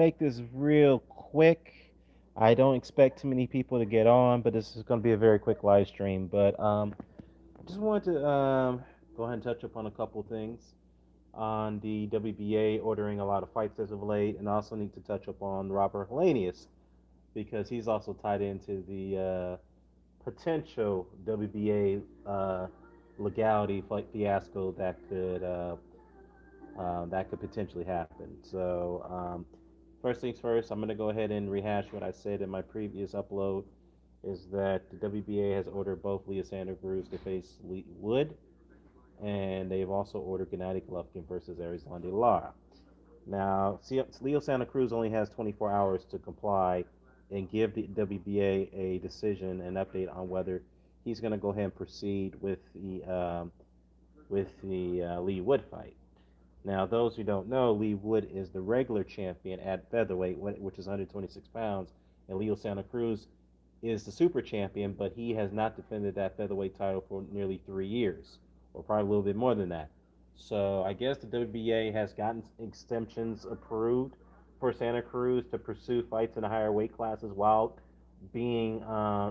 make this real quick. I don't expect too many people to get on, but this is going to be a very quick live stream. But I just wanted to go ahead and touch upon a couple things on the WBA ordering a lot of fights as of late, and I also need to touch upon Robert Helenius because he's also tied into the potential WBA legality fiasco that could potentially happen. So, first things first, I'm going to go ahead and rehash what I said in my previous upload. Is that the WBA has ordered both Leo Santa Cruz to face Lee Wood, and they've also ordered Gennady Golovkin versus Arizlan de Lara. Now, Leo Santa Cruz only has 24 hours to comply and give the WBA a decision and update on whether he's going to go ahead and proceed with the Lee Wood fight. Now, those who don't know, Lee Wood is the regular champion at featherweight, which is 126 pounds, and Leo Santa Cruz is the super champion, but he has not defended that featherweight title for nearly 3 years, or probably a little bit more than that. So I guess the WBA has gotten exemptions approved for Santa Cruz to pursue fights in the higher weight classes while being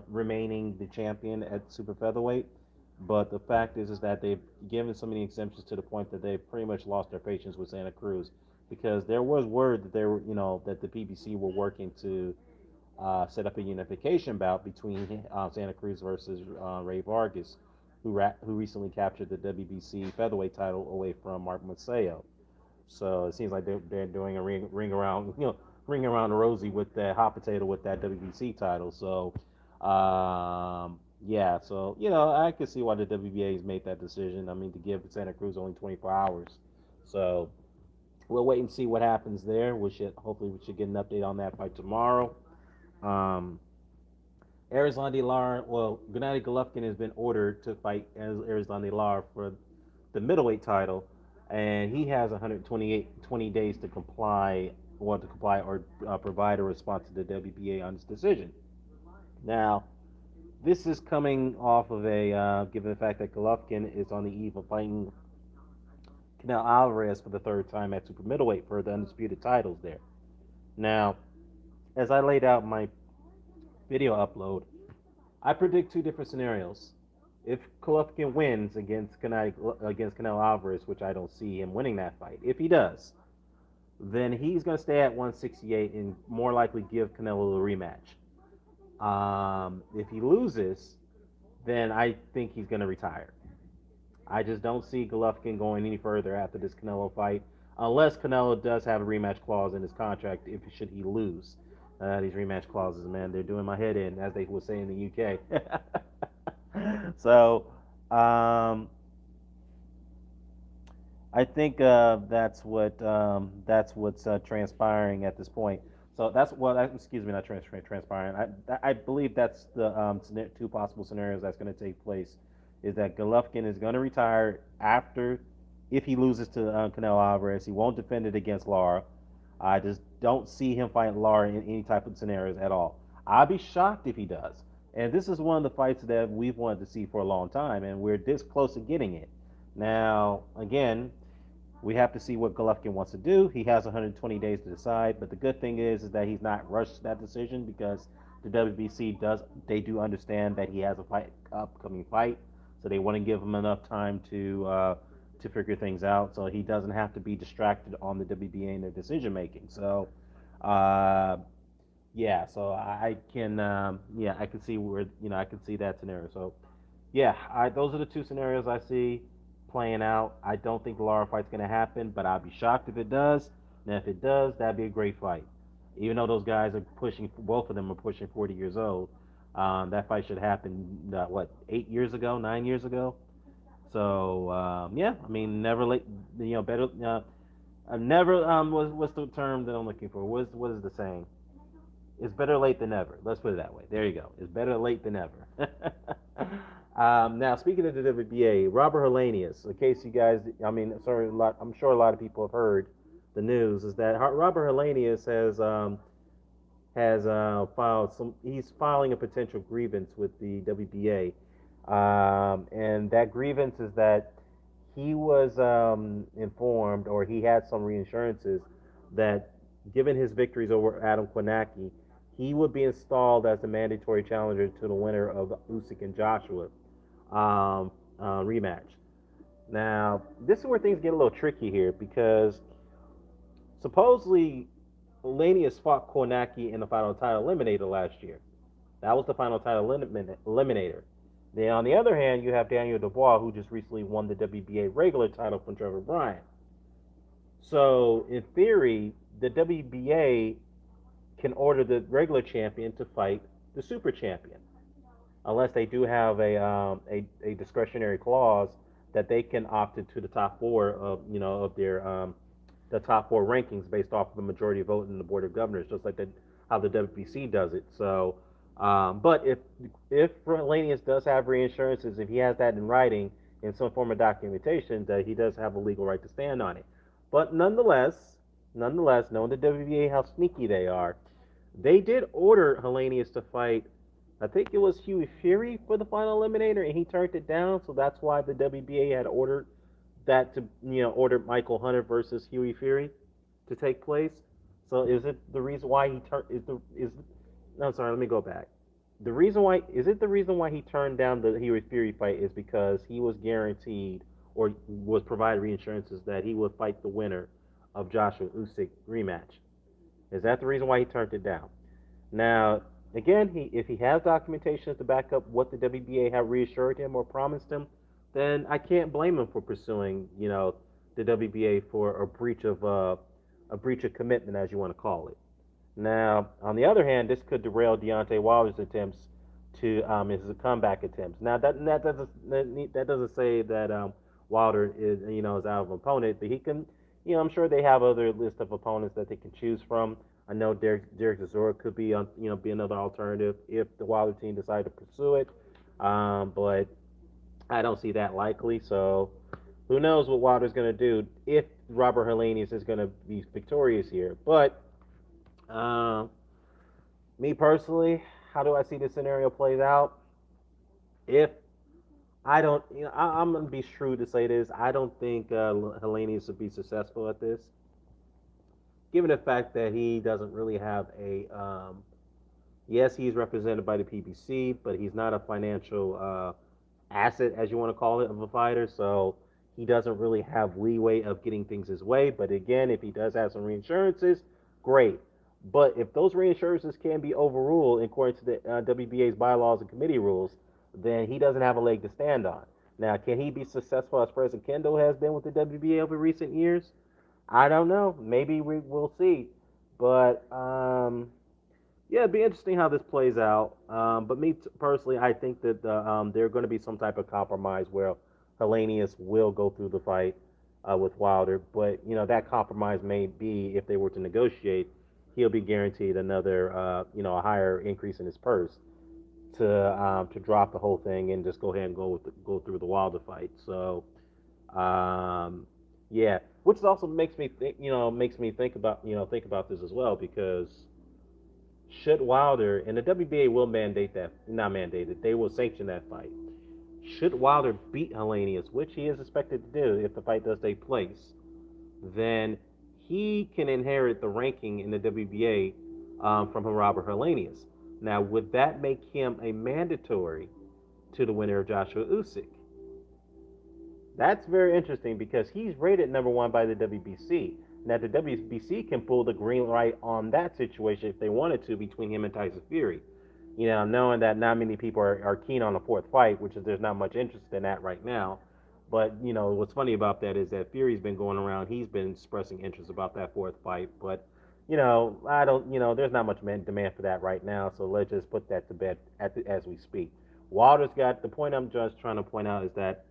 remaining the champion at super featherweight. But the fact is that they've given so many exemptions to the point that they've pretty much lost their patience with Santa Cruz, because there was word that they were, that the PBC were working to set up a unification bout between Santa Cruz versus Ray Vargas, who recently captured the WBC featherweight title away from Mark Maceo. So it seems like they're doing a ring around the rosy with that hot potato with that WBC title. So yeah, so I can see why the WBA has made that decision. I mean, to give Santa Cruz only 24 hours. So we'll wait and see what happens there. We should get an update on that fight tomorrow. Um, Arizlan de Lara, well, Gennady Golovkin has been ordered to fight Arizlan de Lara for the middleweight title, and he has 20 days to comply, or provide a response to the WBA on his decision. Now, this is coming off of given the fact that Golovkin is on the eve of fighting Canelo Alvarez for the third time at super middleweight for the undisputed titles there. Now, as I laid out in my video upload, I predict two different scenarios. If Golovkin wins against Canelo Alvarez, which I don't see him winning that fight, if he does, then he's going to stay at 168 and more likely give Canelo a rematch. If he loses, then I think he's going to retire. I just don't see Golovkin going any further after this Canelo fight, unless Canelo does have a rematch clause in his contract. If should he lose, these rematch clauses, man, they're doing my head in, as they would say in the UK. So, um, I think that's what's transpiring at this point. So that's excuse me, not transpiring. I believe that's the two possible scenarios that's going to take place. Is that Golovkin is going to retire after, if he loses to Canelo Alvarez, he won't defend it against Lara. I just don't see him fighting Lara in any type of scenarios at all. I'd be shocked if he does. And this is one of the fights that we've wanted to see for a long time, and we're this close to getting it. Now, again, we have to see what Golovkin wants to do. He has 120 days to decide, but the good thing is that he's not rushed that decision, because the WBC do understand that he has a upcoming fight, so they want to give him enough time to figure things out, so he doesn't have to be distracted on the WBA and their decision making. So, uh, yeah, so I can see where I can see that scenario. So yeah, those are the two scenarios I see playing out. I don't think the Lara fight's going to happen, but I'd be shocked if it does. And if it does, that'd be a great fight. Even though those guys are both of them are pushing 40 years old, that fight should happen, 8 years ago, 9 years ago? So, yeah, I mean, never late, better, never, what's the term that I'm looking for? What is the saying? It's better late than never. Let's put it that way. There you go. It's better late than never. Now, speaking of the WBA, Robert Helenius, in case you guys, I mean, sorry, I'm sure a lot of people have heard the news, is that Robert Helenius has filed some. He's filing a potential grievance with the WBA, and that grievance is that he was informed, or he had some reassurances that given his victories over Adam Kwanaki, he would be installed as the mandatory challenger to the winner of the Usyk and Joshua rematch. Now, this is where things get a little tricky here because supposedly Lanius fought Kornacki in the final title eliminator last year. That was the final title eliminator. Then on the other hand, you have Daniel Dubois, who just recently won the WBA regular title from Trevor Bryan. So in theory, the WBA can order the regular champion to fight the super champion, unless they do have a discretionary clause that they can opt into the top four of of their the top four rankings based off of the majority vote in the board of governors, just like how the WBC does it. So, but if Lanius does have reinsurances, if he has that in writing in some form of documentation, that he does have a legal right to stand on it. But nonetheless, knowing the WBA how sneaky they are, they did order Hellenius to fight. I think it was Huey Fury for the final eliminator, and he turned it down. So that's why the WBA had ordered that to ordered Michael Hunter versus Huey Fury to take place. So is it the reason why he turned is the is no sorry, let me go back. The reason why is it the reason why he turned down the Huey Fury fight is because he was guaranteed or was provided reassurances that he would fight the winner of Joshua Usyk rematch. Is that the reason why he turned it down? Now, again, if he has documentation to back up what the WBA have reassured him or promised him, then I can't blame him for pursuing, the WBA for a breach of commitment, as you want to call it. Now, on the other hand, this could derail Deontay Wilder's attempts to his comeback attempts. Now, that doesn't say that Wilder is out of opponent, but he can, I'm sure they have other list of opponents that they can choose from. I know Derek Chisora could be be another alternative if the Wilder team decide to pursue it, but I don't see that likely. So who knows what Wilder's going to do if Robert Helenius is going to be victorious here. But uh, me personally, how do I see this scenario plays out? If I don't, I'm going to be shrewd to say this. I don't think Helenius would be successful at this, given the fact that he doesn't really have a. Yes, he's represented by the PBC, but he's not a financial asset, as you want to call it, of a fighter. So he doesn't really have leeway of getting things his way. But again, if he does have some reinsurances, great. But if those reinsurances can be overruled according to the WBA's bylaws and committee rules, then he doesn't have a leg to stand on. Now, can he be successful as President Kendall has been with the WBA over recent years? I don't know. Maybe we will see. But yeah, it'd be interesting how this plays out. But personally, I think that there's going to be some type of compromise where Hellenius will go through the fight with Wilder. But that compromise may be if they were to negotiate, he'll be guaranteed another a higher increase in his purse to drop the whole thing and just go ahead and go through the Wilder fight. So yeah, which also makes me think about this as well because should Wilder and the WBA will mandate that, not mandate it, they will sanction that fight. Should Wilder beat Hellenius, which he is expected to do if the fight does take place, then he can inherit the ranking in the WBA from Robert Hellenius. Now, would that make him a mandatory to the winner of Joshua Usyk? That's very interesting because he's rated number one by the WBC. Now, the WBC can pull the green light on that situation if they wanted to between him and Tyson Fury. Knowing that not many people are keen on a fourth fight, which is there's not much interest in that right now. But, what's funny about that is that Fury's been going around, he's been expressing interest about that fourth fight. But, I don't, there's not much demand for that right now. So let's just put that to bed as we speak. Wilder's got, the point I'm just trying to point out is that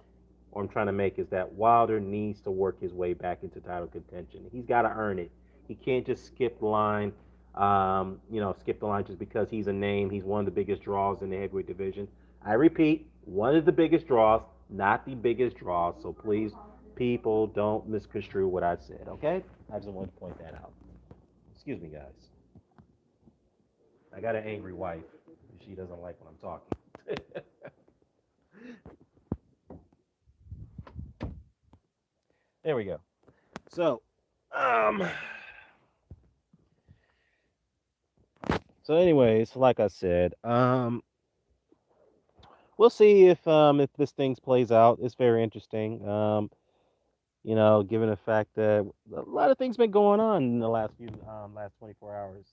or I'm trying to make is that Wilder needs to work his way back into title contention. He's got to earn it. He can't just skip the line, skip the line just because he's a name. He's one of the biggest draws in the heavyweight division. I repeat, one of the biggest draws, not the biggest draw. So please, people, don't misconstrue what I said, okay? I just want to point that out. Excuse me, guys. I got an angry wife. She doesn't like when I'm talking. There we go. So, So, anyways, like I said, we'll see if this thing plays out. It's very interesting. Given the fact that a lot of things been going on in the last 24 hours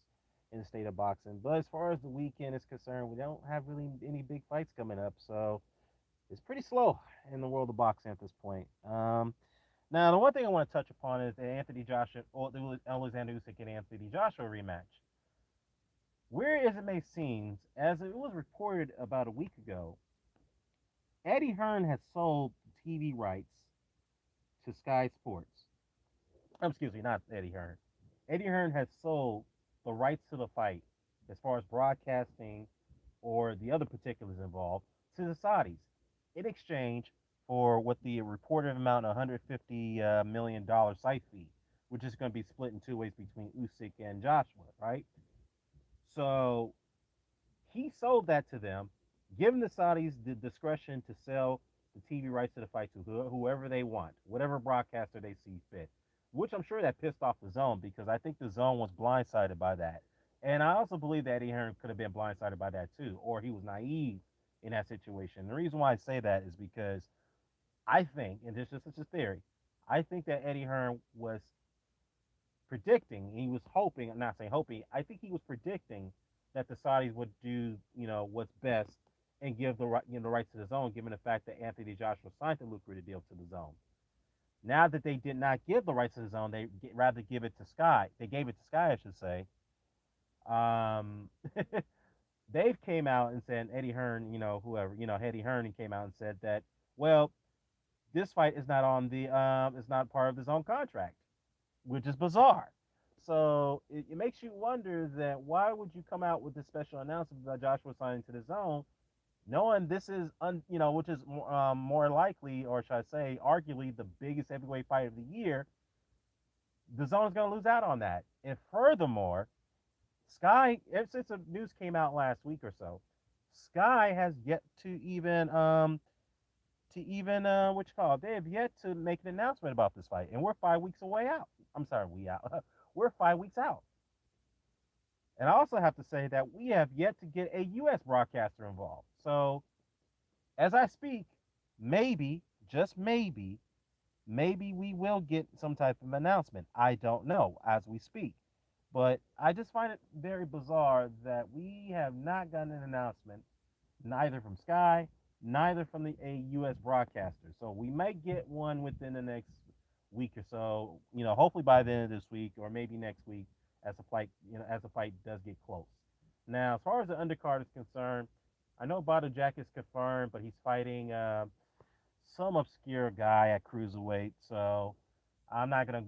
in the state of boxing. But as far as the weekend is concerned, we don't have really any big fights coming up, so it's pretty slow in the world of boxing at this point. Now, the one thing I want to touch upon is the Anthony Joshua, or the Alexander Usyk and Anthony Joshua rematch. Weird as it may seem, as it was reported about a week ago, Eddie Hearn has sold TV rights to Sky Sports. Excuse me, not Eddie Hearn. Eddie Hearn has sold the rights to the fight, as far as broadcasting or the other particulars involved, to the Saudis in exchange for what the reported amount of $150 million site fee, which is going to be split in two ways between Usyk and Joshua, right? So he sold that to them, giving the Saudis the discretion to sell the TV rights to the fight to whoever they want, whatever broadcaster they see fit. Which I'm sure that pissed off the zone because I think the zone was blindsided by that. And I also believe that Eddie Hearn could have been blindsided by that too, or he was naive in that situation. The reason why I say that is because I think, and this is just a theory, I think that Eddie Hearn was predicting, he was hoping, I'm not saying hoping, I think he was predicting that the Saudis would do, what's best and give the rights to the zone, given the fact that Anthony Joshua signed the lucrative deal to the zone. Now that they did not give the rights to the zone, they rather give it to Sky. They gave it to Sky, I should say. Um, Dave came out and said, Eddie Hearn, whoever, Eddie Hearn came out and said that, well, this fight is not on it's not part of the zone contract, which is bizarre. So it makes you wonder that why would you come out with this special announcement about Joshua signing to the zone, knowing this is which is more likely, or should I say, arguably the biggest heavyweight fight of the year. The zone is going to lose out on that, and furthermore, Sky, ever since the news came out last week or so, Sky has yet to even what you call it, they have yet to make an announcement about this fight, and we're 5 weeks away out. I'm sorry, we out. We're 5 weeks out. And I also have to say that we have yet to get a U.S. broadcaster involved. So, as I speak, maybe, just maybe we will get some type of announcement. I don't know as we speak. But I just find it very bizarre that we have not gotten an announcement, neither from Sky, neither from a U.S. broadcaster. So we may get one within the next week or so. Hopefully by the end of this week or maybe next week, as the fight does get close. Now, as far as the undercard is concerned, I know Badu Jack is confirmed, but he's fighting some obscure guy at cruiserweight. So I'm not gonna,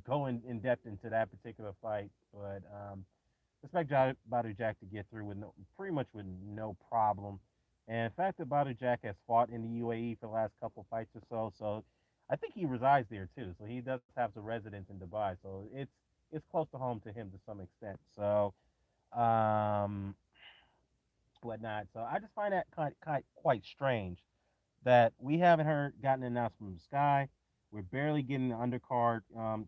go in depth into that particular fight, but expect Badu Jack to get through with pretty much with no problem. And in fact, that Badu Jack has fought in the UAE for the last couple fights or so, so I think he resides there too. So he does have some residence in Dubai, so it's close to home to him to some extent. So um, whatnot. So I just find that quite strange that we haven't gotten an announcement from Sky. We're barely getting the undercard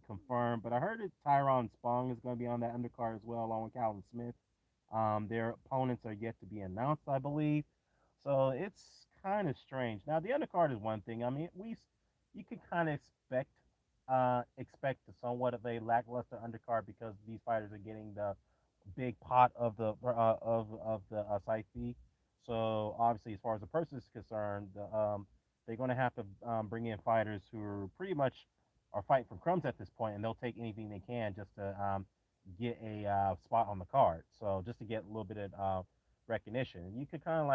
confirmed, but I heard that Tyron Spong is going to be on that undercard as well, along with Calvin Smith. Their opponents are yet to be announced, I believe. So it's kind of strange. Now the undercard is one thing. I mean, you can kind of expect somewhat of a lackluster undercard because these fighters are getting the big pot of the site fee. So obviously, as far as the person is concerned, they're going to have to bring in fighters who are pretty much are fighting for crumbs at this point, and they'll take anything they can just to get a spot on the card. So just to get a little bit of recognition, you could kind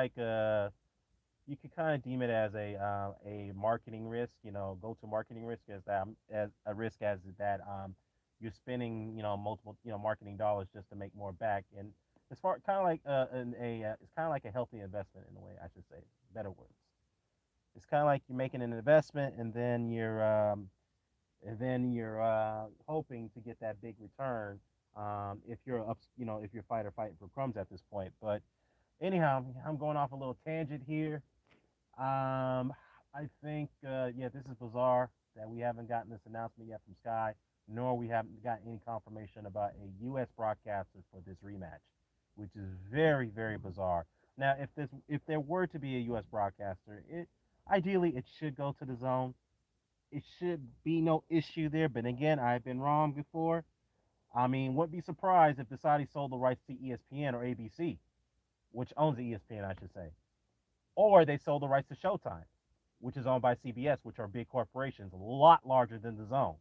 of deem it as a marketing risk, go to marketing risk as a risk as that you're spending multiple marketing dollars just to make more back, and as far kind of like it's kind of like a healthy investment in a way, I should say, better words. It's kind of like you're making an investment and then you're hoping to get that big return if you're up, if you're fighting for crumbs at this point. But anyhow, I'm going off a little tangent here. I think, yeah, this is bizarre that we haven't gotten this announcement yet from Sky. nor we haven't got any confirmation about a U.S. broadcaster for this rematch, which is very, very bizarre. Now, if there were to be a U.S. broadcaster, it ideally it should go to the zone. It should be no issue there. But again, I've been wrong before. I mean, wouldn't be surprised if the Saudis sold the rights to ESPN or ABC, which owns ESPN, I should say, or they sold the rights to Showtime, which is owned by CBS, which are big corporations, a lot larger than the Zone.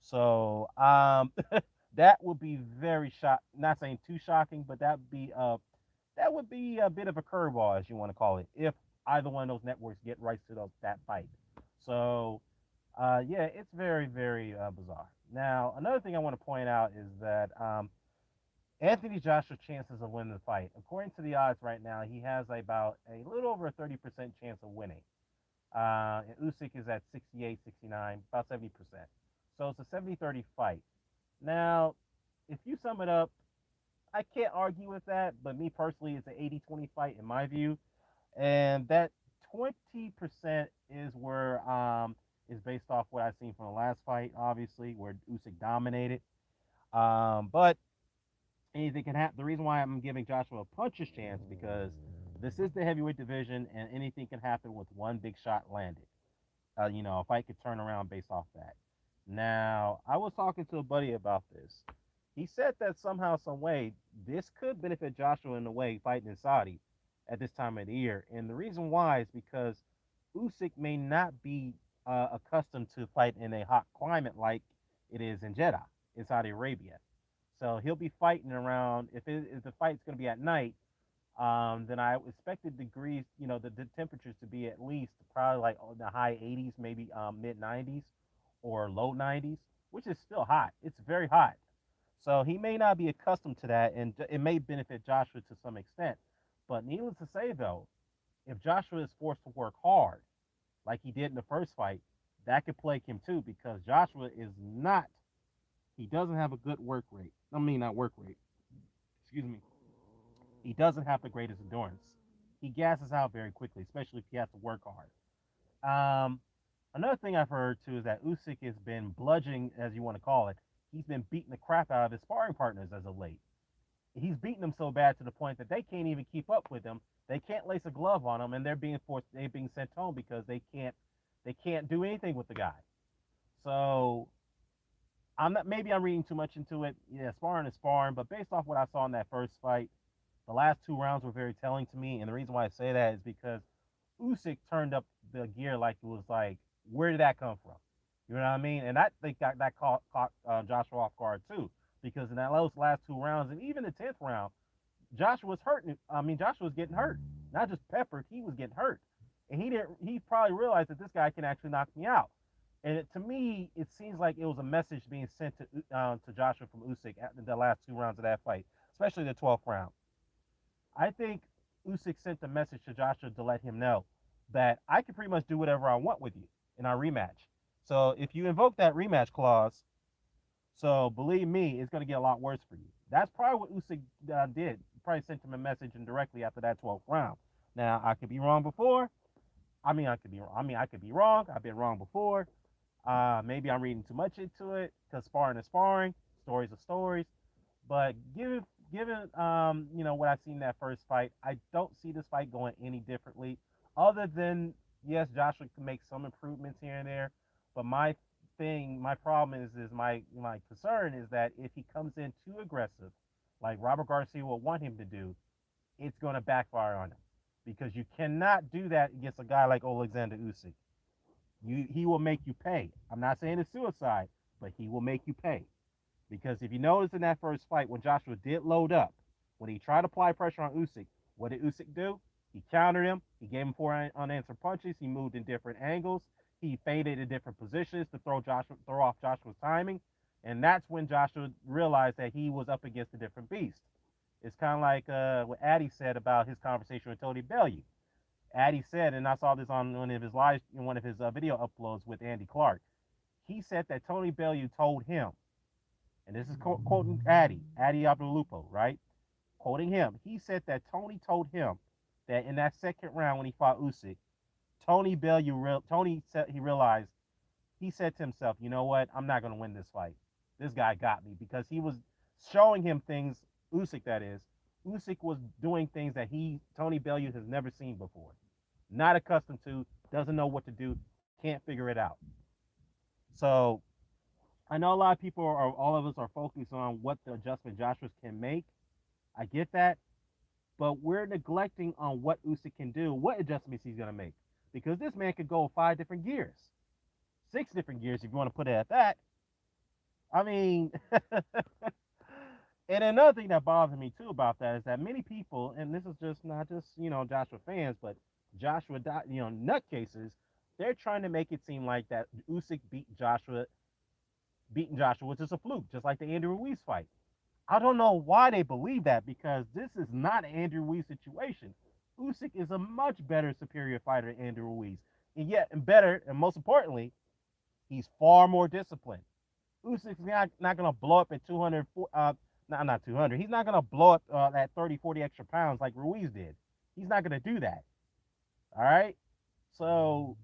So that would be very shock. Not saying too shocking, but that would be a bit of a curveball, as you want to call it, if either one of those networks get rights to that fight. So yeah, it's very, very bizarre. Now, another thing I want to point out is that Anthony Joshua's chances of winning the fight, according to the odds right now, he has about a little over a 30% chance of winning. Usyk is at 68, 69, about 70%. So it's a 70-30 fight. Now, if you sum it up, I can't argue with that, but me personally, it's an 80-20 fight in my view. And that 20% is where is based off what I've seen from the last fight, obviously, where Usyk dominated. But anything can happen. The reason why I'm giving Joshua a puncher's chance because this is the heavyweight division, and anything can happen with one big shot landed. A fight could turn around based off that. Now, I was talking to a buddy about this. He said that somehow, some way, this could benefit Joshua in a way fighting in Saudi at this time of the year. And the reason why is because Usyk may not be accustomed to fight in a hot climate like it is in Jeddah, in Saudi Arabia. So he'll be fighting around. If the fight's going to be at night, then I expected degrees, the temperatures to be at least probably like in the high 80s, maybe mid 90s or low 90s, which is still hot. It's very hot. So he may not be accustomed to that, and it may benefit Joshua to some extent. But needless to say, though, if Joshua is forced to work hard, like he did in the first fight, that could plague him too, because Joshua is not, he doesn't have a good work rate. I mean, not work rate, excuse me. He doesn't have the greatest endurance. He gasses out very quickly, especially if he has to work hard. Another thing I've heard too is that Usyk has been bludgeoning, as you want to call it. He's been beating the crap out of his sparring partners as of late. He's beating them so bad to the point that they can't even keep up with him. They can't lace a glove on him, and they're being sent home because they can't do anything with the guy. So maybe I'm reading too much into it. Yeah, sparring is sparring, but based off what I saw in that first fight, the last two rounds were very telling to me, and the reason why I say that is because Usyk turned up the gear like it was like, where did that come from? You know what I mean? And I think that caught Joshua off guard too, because in those last two rounds, and even the 10th round, Joshua was hurting. I mean, Joshua was getting hurt, not just peppered. He was getting hurt, and he didn't. He probably realized that this guy can actually knock me out. And to me, it seems like it was a message being sent to Joshua from Usyk at the last two rounds of that fight, especially the 12th round. I think Usyk sent a message to Joshua to let him know that I can pretty much do whatever I want with you in our rematch. So if you invoke that rematch clause, so believe me, it's going to get a lot worse for you. That's probably what Usyk did. Probably sent him a message indirectly after that 12th round. Now I could be wrong before. I could be wrong. I've been wrong before. Maybe I'm reading too much into it because sparring is sparring, stories are stories. But given what I've seen in that first fight, I don't see this fight going any differently. Other than yes, Joshua can make some improvements here and there, but my problem is my concern is that if he comes in too aggressive, like Robert Garcia will want him to do, it's going to backfire on him because you cannot do that against a guy like Alexander Usyk. He will make you pay. I'm not saying it's suicide, but he will make you pay. Because if you notice in that first fight, when Joshua did load up, when he tried to apply pressure on Usyk, what did Usyk do? He countered him. He gave him four unanswered punches. He moved in different angles. He faded in different positions to throw off Joshua's timing. And that's when Joshua realized that he was up against a different beast. It's kind of like what Addy said about his conversation with Tony Bellew. Addy said, and I saw this on one of his video uploads with Andy Clark. He said that Tony Bellew told him, and this is quoting Addy Abdulupo, right? Quoting him, he said that Tony told him that in that second round when he fought Usyk, Tony said he realized, he said to himself, you know what, I'm not going to win this fight. this guy got me because he was showing him things, Usyk that is. Usyk was doing things that Tony Bellew, has never seen before. Not accustomed to, doesn't know what to do, can't figure it out. So I know a lot of people are, all of us are focused on what the adjustment Joshua can make. I get that, but we're neglecting on what Usyk can do, what adjustments he's going to make. Because this man could go 5 different gears, 6 different gears if you want to put it at that. I mean, and another thing that bothers me too about that is that many people, and this is just not just Joshua fans, but Joshua nutcases, they're trying to make it seem like that Usyk beating Joshua, which is a fluke, just like the Andy Ruiz fight. I don't know why they believe that because this is not an Andrew Ruiz situation. Usyk is a much better, superior fighter than Andrew Ruiz, and better, and most importantly, he's far more disciplined. Usyk's not going to blow up at 200, not 200. He's not going to blow up at 30, 40 extra pounds like Ruiz did. He's not going to do that. All right. So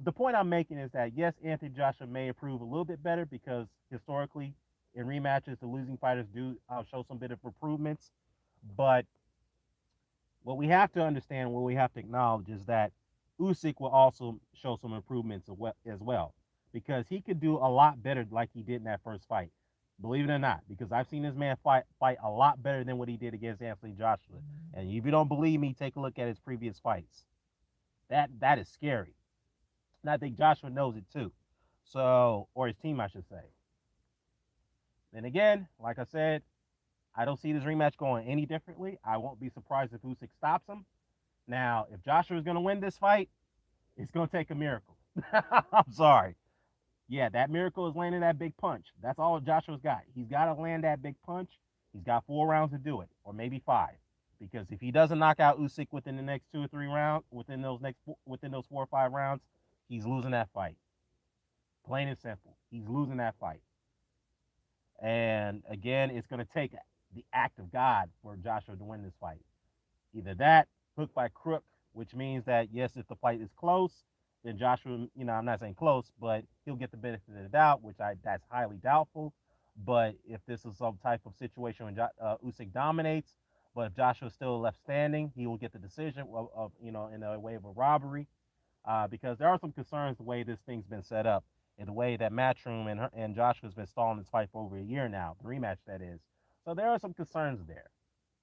the point I'm making is that yes, Anthony Joshua may improve a little bit better because historically in rematches the losing fighters do show some bit of improvements. But what we have to understand, what we have to acknowledge is that Usyk will also show some improvements as well because he could do a lot better like he did in that first fight. Believe it or not, because I've seen this man fight a lot better than what he did against Anthony Joshua. And if you don't believe me, take a look at his previous fights. That is scary. And I think Joshua knows it too. So, or his team, I should say. Then again, like I said, I don't see this rematch going any differently. I won't be surprised if Usyk stops him. Now, if Joshua is going to win this fight, it's going to take a miracle. I'm sorry. Yeah, that miracle is landing that big punch. That's all Joshua's got. He's got to land that big punch. He's got 4 rounds to do it, or maybe 5. Because if he doesn't knock out Usyk within the next 2 or 3 rounds, within those 4 or 5 rounds, he's losing that fight. Plain and simple. He's losing that fight. And again, it's going to take the act of God for Joshua to win this fight. Either that, hook by crook, which means that, yes, if the fight is close, then Joshua, I'm not saying close, but he'll get the benefit of the doubt, that's highly doubtful. But if this is some type of situation when Usyk dominates, but if Joshua's still left standing, he will get the decision of in a way of a robbery. Because there are some concerns the way this thing's been set up and the way that Matchroom and Joshua's been stalling this fight for over a year now, the rematch that is. So there are some concerns there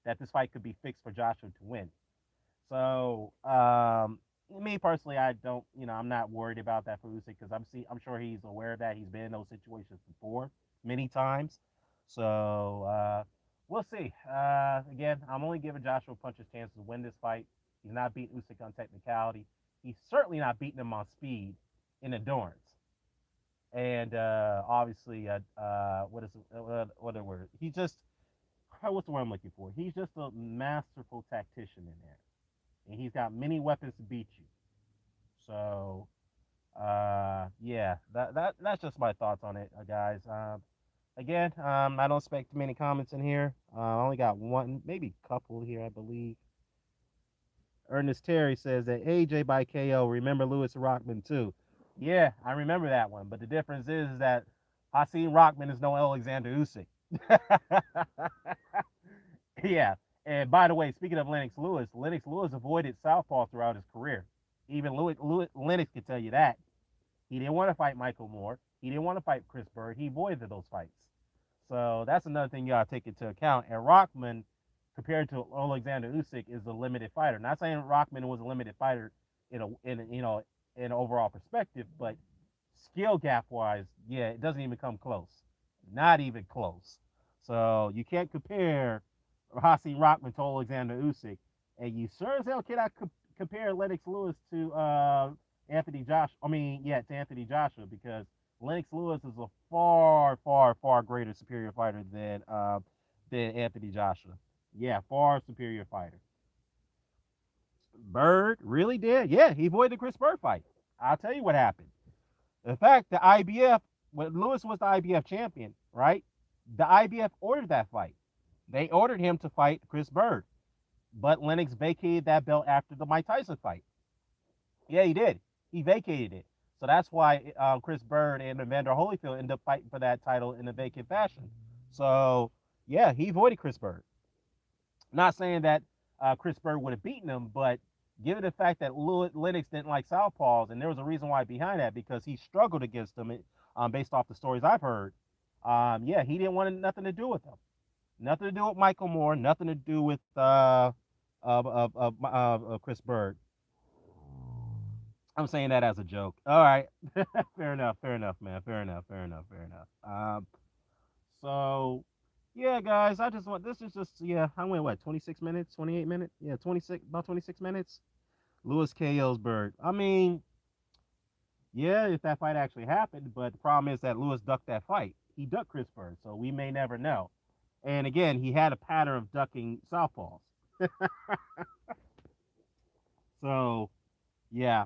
that this fight could be fixed for Joshua to win. So me personally, I don't, I'm not worried about that for Usyk because I'm sure he's aware of that. He's been in those situations before many times. So we'll see. Again, I'm only giving Joshua Punch's chance to win this fight. He's not beating Usyk on technicality. He's certainly not beating him on speed and endurance. And obviously, what are the word? He just, what's the word I'm looking for? He's just a masterful tactician in there. And he's got many weapons to beat you. So, yeah, that's just my thoughts on it, guys. Again, I don't expect many comments in here. I only got one, maybe a couple here, I believe. Ernest Terry says that AJ by KO. Remember Lewis Rockman too. Yeah, I remember that one. But the difference is that Hasim Rockman is no Alexander Usyk. Yeah. And by the way, speaking of Lennox Lewis avoided southpaw throughout his career. Even Lennox could tell you that. He didn't want to fight Michael Moore. He didn't want to fight Chris Bird. He avoided those fights. So that's another thing you got to take into account. And Rockman, compared to Alexander Usyk, is a limited fighter. Not saying Rockman was a limited fighter in an overall perspective, but skill gap wise, yeah, it doesn't even come close. Not even close. So you can't compare Hasim Rockman to Alexander Usyk, and you sure as hell cannot compare Lennox Lewis to Anthony Joshua. To Anthony Joshua, because Lennox Lewis is a far, far, far greater superior fighter than Anthony Joshua. Yeah, far superior fighter. Bird really did. Yeah, he avoided the Chris Bird fight. I'll tell you what happened. In fact, the IBF, when Lewis was the IBF champion, right? The IBF ordered that fight. They ordered him to fight Chris Bird. But Lennox vacated that belt after the Mike Tyson fight. Yeah, he did. He vacated it. So that's why Chris Bird and Evander Holyfield end up fighting for that title in a vacant fashion. So yeah, he avoided Chris Bird. Not saying that Chris Bird would have beaten him, but given the fact that Lennox didn't like southpaws, and there was a reason why behind that because he struggled against them, based off the stories I've heard. Yeah, he didn't want nothing to do with them. Nothing to do with Michael Moore. Nothing to do with Chris Bird. I'm saying that as a joke. All right, fair enough. Fair enough, man. Fair enough. Fair enough. Fair enough. So yeah, guys, I just want this is just yeah. I went what 26 minutes, 28 minutes, yeah, 26 about 26 minutes. Lewis KO's Bird. I mean, yeah, if that fight actually happened, but the problem is that Lewis ducked that fight. He ducked Chris Bird, so we may never know. And again, he had a pattern of ducking southpaws. So yeah.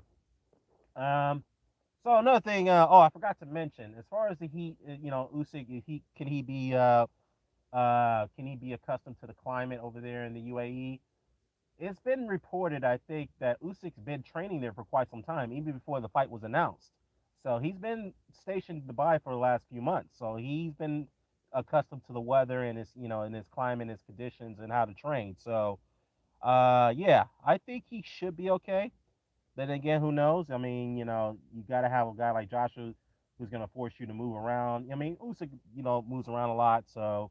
Um. So another thing. Oh, I forgot to mention. As far as the heat, Usyk, can he be accustomed to the climate over there in the UAE? It's been reported, I think, that Usyk's been training there for quite some time, even before the fight was announced. So he's been stationed in Dubai for the last few months. So he's been accustomed to the weather and his climate, his conditions, and how to train. So, yeah, I think he should be okay. Then again, who knows? I mean, you got to have a guy like Joshua who's going to force you to move around. I mean, Usyk, moves around a lot, so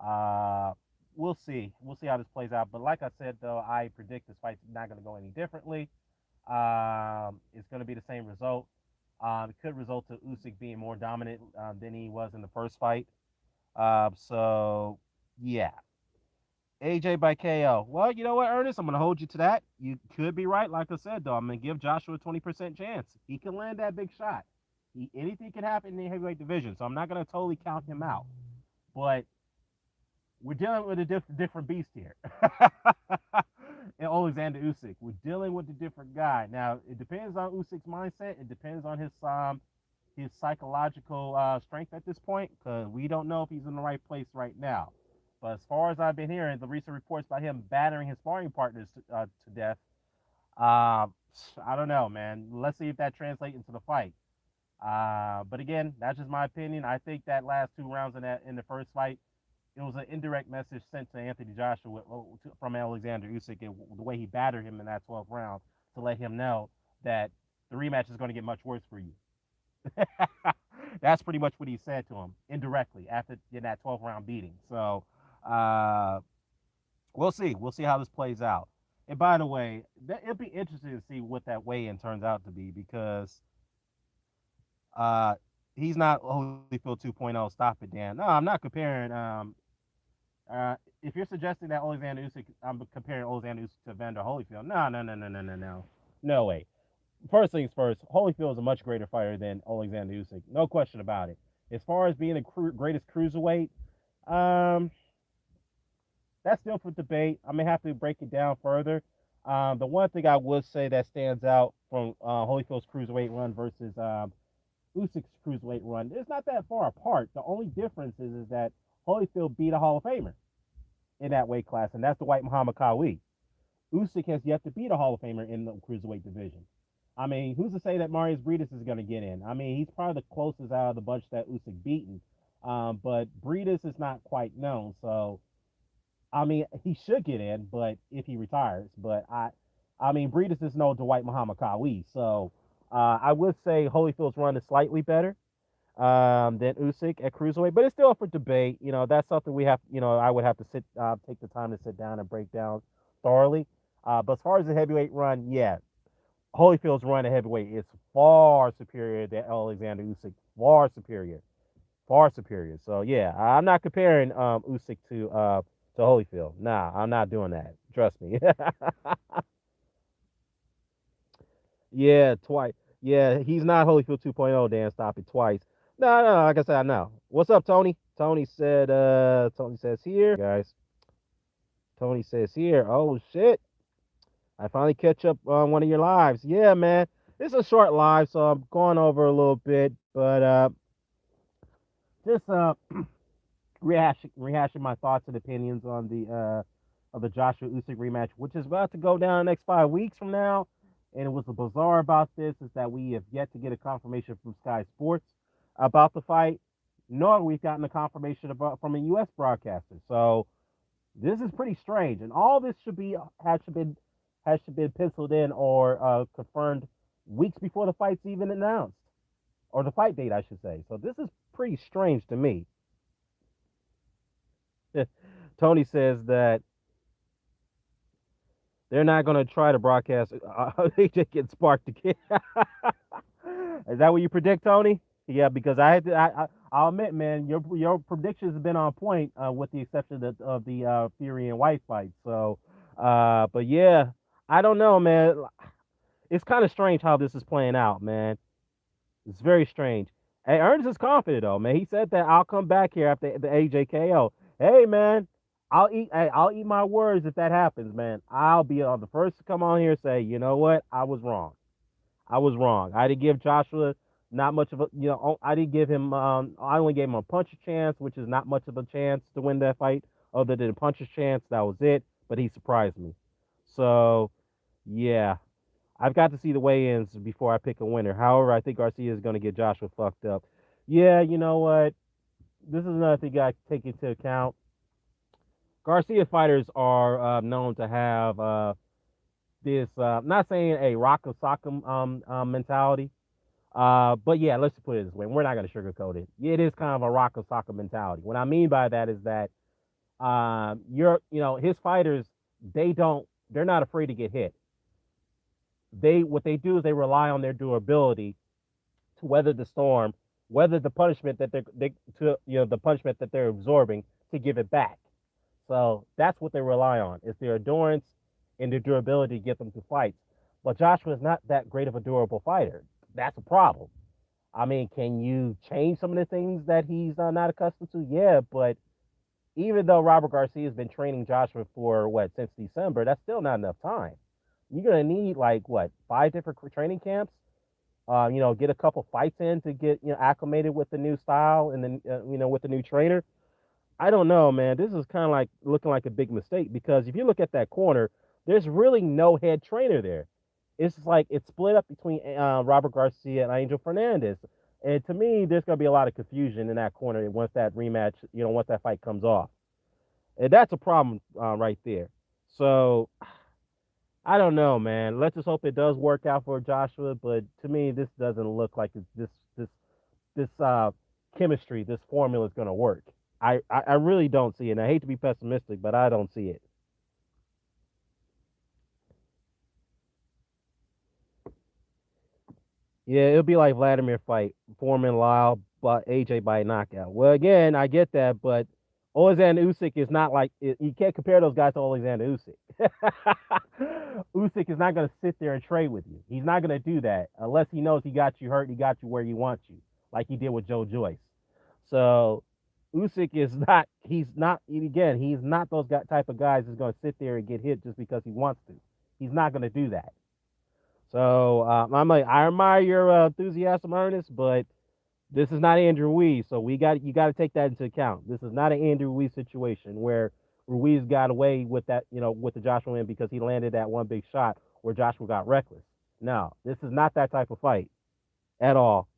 uh, we'll see. We'll see how this plays out. But like I said, though, I predict this fight's not going to go any differently. It's going to be the same result. It could result to Usyk being more dominant than he was in the first fight. So yeah, AJ by KO. Well, you know what, Ernest? I'm going to hold you to that. You could be right. Like I said, though, I'm going to give Joshua a 20% chance. He can land that big shot. Anything can happen in the heavyweight division, so I'm not going to totally count him out. But we're dealing with a different beast here. And Alexander Usyk. We're dealing with a different guy. Now, it depends on Usyk's mindset. It depends on his psychological strength at this point, because we don't know if he's in the right place right now. But as far as I've been hearing, the recent reports about him battering his sparring partners to death, uh, I don't know, man. Let's see if that translates into the fight. But again, that's just my opinion. I think that last 2 rounds in the first fight, it was an indirect message sent to Anthony Joshua from Alexander Usyk and the way he battered him in that 12th round to let him know that the rematch is going to get much worse for you. That's pretty much what he said to him indirectly after in that 12th round beating. So uh, we'll see. We'll see how this plays out. And by the way, it'll be interesting to see what that weigh-in turns out to be because uh, he's not Holyfield 2.0. Stop it, Dan. No, I'm not comparing. If you're suggesting that Alexander Usyk, I'm comparing Alexander Usyk to Vander Holyfield. No, no, no, no, no, no, no. No way. First things first, Holyfield is a much greater fighter than Alexander Usyk. No question about it. As far as being the greatest cruiserweight, um, that's still for debate. I may have to break it down further. The one thing I would say that stands out from Holyfield's cruiserweight run versus Usyk's cruiserweight run, it's not that far apart. The only difference is that Holyfield beat a Hall of Famer in that weight class, and that's the White Muhammad Ali. Usyk has yet to beat a Hall of Famer in the cruiserweight division. I mean, who's to say that Marius Briedis is going to get in? I mean, he's probably the closest out of the bunch that Usyk beaten, but Briedis is not quite known. So, I mean, he should get in, but if he retires, I mean, Briedis is no Dwight Muhammad Ali. So, I would say Holyfield's run is slightly better than Usyk at cruiserweight, but it's still up for debate. That's something we have. I would have to take the time to sit down and break down thoroughly. But as far as the heavyweight run, yeah, Holyfield's run at heavyweight is far superior than Alexander Usyk. Far superior. Far superior. So yeah, I'm not comparing Usyk to Holyfield. Nah, I'm not doing that. Trust me. Yeah, twice. Yeah, he's not Holyfield 2.0, Dan. Stop it twice. No, no, like I said, I know. What's up, Tony? Tony says here, guys. Tony says here, oh shit. I finally catch up on one of your lives. Yeah, man. It's a short live, so I'm going over a little bit, but just rehashing my thoughts and opinions on the of the Joshua Usyk rematch, which is about to go down the next 5 weeks from now. And what's bizarre about this is that we have yet to get a confirmation from Sky Sports about the fight, nor we've gotten a confirmation about from a U.S. broadcaster. So this is pretty strange, and all this should been penciled in or confirmed weeks before the fight's even announced, or the fight date, I should say. So this is pretty strange to me. Tony says that they're not going to try to broadcast AJ get sparked again. Is that what you predict, Tony? Yeah, because I had to, I'll admit, man, your predictions have been on point, with the exception of the Fury and White fight. So, but yeah, I don't know, man. It's kind of strange how this is playing out, man. It's very strange. Hey, Ernest is confident though, man. He said that I'll come back here after the AJKO. Hey, man, I'll eat my words if that happens, man. I'll be on the first to come on here and say, you know what, I was wrong. I was wrong. I didn't give Joshua not much of a, I didn't give him, I only gave him a puncher's chance, which is not much of a chance to win that fight, other than a puncher's chance. That was it. But he surprised me. So, yeah, I've got to see the weigh-ins before I pick a winner. However, I think Garcia is going to get Joshua fucked up. Yeah, you know what? This is another thing I take into account. Garcia fighters are known to have this, not saying a rock of sock'em mentality, but yeah, let's just put it this way. We're not going to sugarcoat it. It is kind of a rock of soccer mentality. What I mean by that is that his fighters, they're not afraid to get hit. What they do is they rely on their durability to weather the storm, weather the punishment that the punishment that they're absorbing to give it back. So that's what they rely on, is their endurance and their durability to get them to fights. But Joshua is not that great of a durable fighter. That's a problem. I mean, can you change some of the things that he's not accustomed to? Yeah, but even though Robert Garcia has been training Joshua for what, since December, that's still not enough time. You're gonna need like what, 5 different training camps. Get a couple fights in to get acclimated with the new style and then with the new trainer. I don't know, man. This is kind of like looking like a big mistake because if you look at that corner, there's really no head trainer there. It's like it's split up between Robert Garcia and Angel Fernandez. And to me, there's going to be a lot of confusion in that corner once that rematch, once that fight comes off. And that's a problem right there. So I don't know, man. Let's just hope it does work out for Joshua. But to me, this doesn't look like this chemistry, this formula is going to work. I really don't see it. And I hate to be pessimistic, but I don't see it. Yeah, it'll be like Vladimir fight, Foreman Lyle, but AJ by knockout. Well, again, I get that, but Alexander Usyk is not like you can't compare those guys to Alexander Usyk. Usyk is not going to sit there and trade with you. He's not going to do that unless he knows he got you hurt, he got you where he wants you, like he did with Joe Joyce. So Usyk is not. He's not. Again, he's not those type of guys that's going to sit there and get hit just because he wants to. He's not going to do that. So I admire your enthusiasm, Ernest, but this is not Andrew Ruiz. So you got to take that into account. This is not an Andrew Ruiz situation where Ruiz got away with that, with the Joshua win because he landed that one big shot where Joshua got reckless. No, this is not that type of fight at all.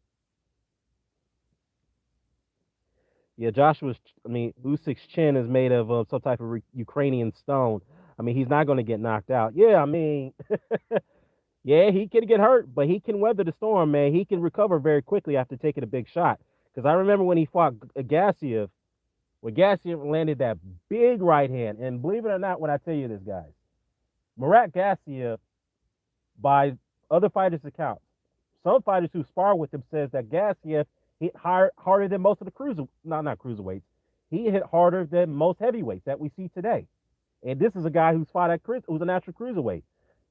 Yeah, Usyk's chin is made of some type of Ukrainian stone. I mean, he's not going to get knocked out. Yeah, I mean, yeah, he can get hurt, but he can weather the storm, man. He can recover very quickly after taking a big shot. Because I remember when he fought Gassiev, when Gassiev landed that big right hand, and believe it or not, when I tell you this, guys, Murat Gassiev, by other fighters' accounts, some fighters who spar with him says that Gassiev hit harder than most of the not cruiserweights. He hit harder than most heavyweights that we see today. And this is a guy who's fought who's a natural cruiserweight.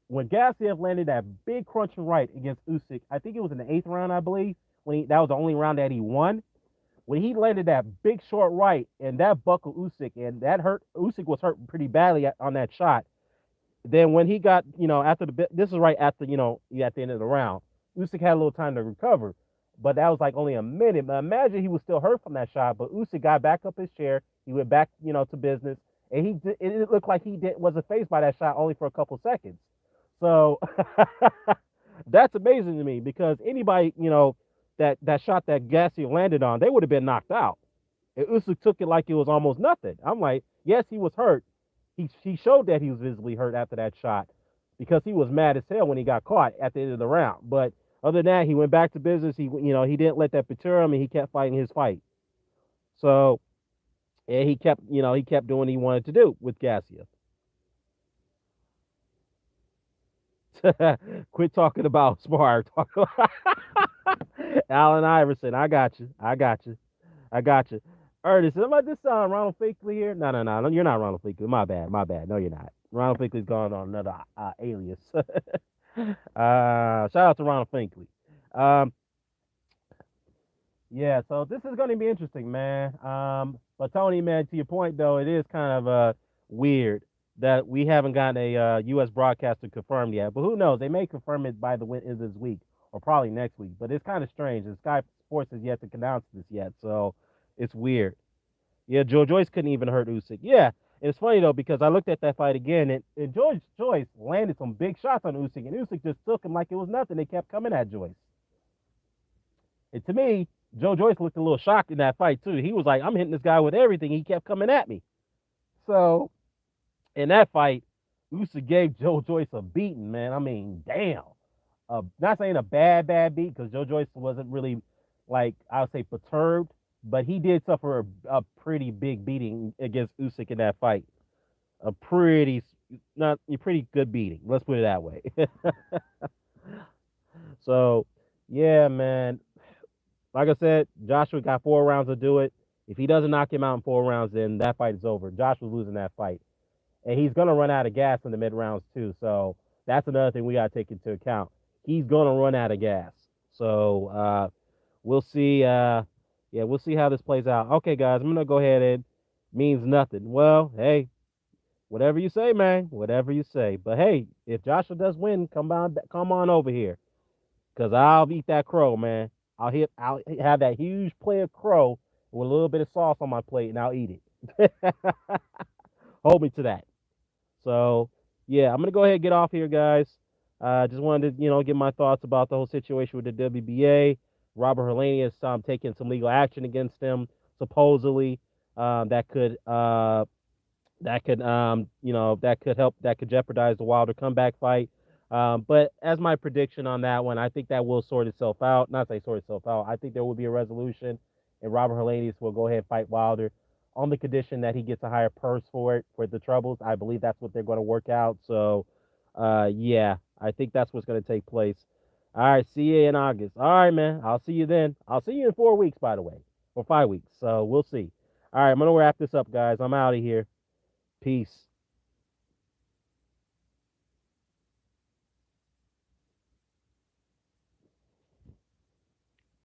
When Gassiev landed that big crunching right against Usyk, I think it was in the 8th round, I believe. That was the only round that he won. When he landed that big short right and that buckled Usyk, and that hurt Usyk was hurt pretty badly on that shot. Then when he got, after this is right after, at the end of the round, Usyk had a little time to recover, but that was like only a minute. But imagine he was still hurt from that shot, but Usyk got back up his chair. He went back, to business, and it looked like he wasn't phased by that shot only for a couple seconds. So that's amazing to me because anybody, that shot that Gassy landed on, they would have been knocked out. And Usyk took it like it was almost nothing. I'm like, yes, he was hurt. He showed that he was visibly hurt after that shot because he was mad as hell when he got caught at the end of the round. But other than that, he went back to business. He didn't let that deter him, and he kept fighting his fight. So, and he kept doing what he wanted to do with Garcia. Quit talking about spar. Talk about Allen Iverson. I got you. I got you. I got you. Ernest, am I just Ronald Finkley here? No, no, no. You're not Ronald Finkley. My bad. My bad. No, you're not. Ronald Finkley's gone on another alias. Shout out to Ronald Finkley. Um, yeah, so this is going to be interesting, man. But Tony, man, to your point though, it is kind of weird that we haven't gotten a U.S. broadcaster confirmed yet. But who knows? They may confirm it by the end of this week or probably next week. But it's kind of strange. And Sky Sports has yet to announce this yet, so it's weird. Yeah, Joe Joyce couldn't even hurt Usyk. Yeah, it's funny though because I looked at that fight again, and George Joyce landed some big shots on Usyk, and Usyk just took him like it was nothing. They kept coming at Joyce. And to me, Joe Joyce looked a little shocked in that fight too. He was like, "I'm hitting this guy with everything." He kept coming at me. So in that fight, Usyk gave Joe Joyce a beating, man. I mean, damn. Not saying a bad beat because Joe Joyce wasn't really like I would say perturbed, but he did suffer a pretty big beating against Usyk in that fight. A pretty not a pretty good beating. Let's put it that way. So yeah, man. Like I said, Joshua got 4 rounds to do it. If he doesn't knock him out in 4 rounds, then that fight is over. Joshua's losing that fight, and he's gonna run out of gas in the mid rounds too. So that's another thing we gotta take into account. He's gonna run out of gas. So we'll see. Yeah, we'll see how this plays out. Okay, guys, I'm gonna go ahead and means nothing. Well, hey, whatever you say, man. Whatever you say. But hey, if Joshua does win, come on over here, cause I'll eat that crow, man. I'll have that huge plate of crow with a little bit of sauce on my plate, and I'll eat it. Hold me to that. So yeah, I'm gonna go ahead and get off here, guys. Just wanted to get my thoughts about the whole situation with the WBA. Robert Helenius is taking some legal action against him, supposedly. That could that could jeopardize the Wilder comeback fight. But as my prediction on that one, I think that will sort itself out. Not say sort itself out. I think there will be a resolution, and Robert Helenius will go ahead and fight Wilder on the condition that he gets a higher purse for it for the troubles. I believe that's what they're going to work out. So, yeah, I think that's what's going to take place. All right, see you in August. All right, man. I'll see you then. I'll see you in 4 weeks, by the way, or 5 weeks. So we'll see. All right, I'm gonna wrap this up, guys. I'm out of here. Peace.